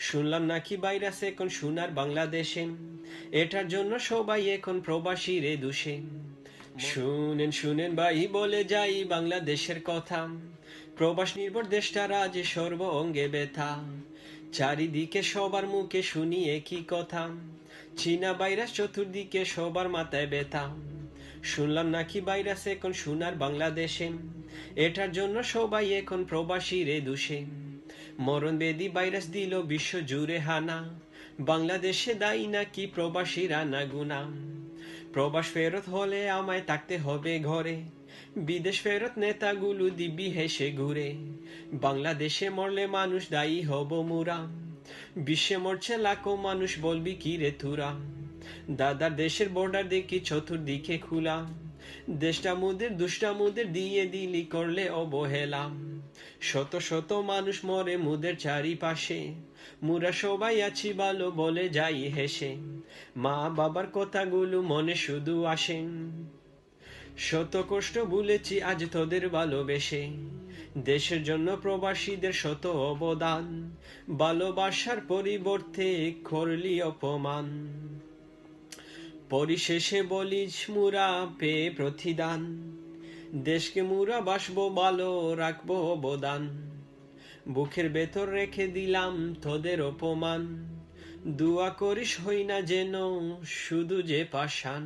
শুনলাম নাকি ভাইরাস এখন সোনার বাংলাদেশে, এটার জন্য সবাই এখন প্রবাসী রে দোষে। শুনেন শুনেন ভাই বলে যাই বাংলাদেশের কথা, প্রবাস নির্ভর দেশটার আজ সর্ব অঙ্গে ব্যথা। চারিদিকে সবার মুখে শুনি একই কথা, চীনা ভাইরাস চতুর্দিকে সবার মাথায় ব্যথা। শুনলাম নাকি ভাইরাস এখন সোনার বাংলাদেশে, এটার জন্য সবাই এখন প্রবাসী রে দোষে। মরণ বেদি ভাইরাস দিল বিশ্ব জুড়ে হানা, বাংলাদেশে দায়ী নাকি প্রবাসীরা না গুনা। প্রবাস ফেরত হলে আমায় থাকতে হবে ঘরে, বিদেশ ফেরত নেতাগুলো দিব্যি হেসে ঘুরে। বাংলাদেশে মরলে মানুষ দায়ী হব মুরা, বিশ্বে মরছে লাখো মানুষ বলবি কি রে তুরা। দাদার দেশের বর্ডার দেখি চতুর্দিকে খোলা, দেশটা মুদের দুষ্টা মুদের দিয়ে দিলি করলে অবহেলা। শত শত মানুষ মরে মুদের চারিপাশে, মুরা সবাই আছি ভালো বলে যাই হেসে। মা বাবার কথাগুলো মনে শুধু আসেন, শত কষ্ট ভুলেছি আজ তোদের ভালোবেসে। দেশের জন্য প্রবাসীদের শত অবদান, ভালোবাসার পরিবর্তে করলি অপমান। পরিশেষে বলিস মুরা পেয়ে প্রতিদান, দেশকে মুরা বাসবো ভালো রাখবো অবদান। বুকের ভেতর রেখে দিলাম তোদের অপমান, দুয়া করিস হই না যেন শুধু যে পাষাণ।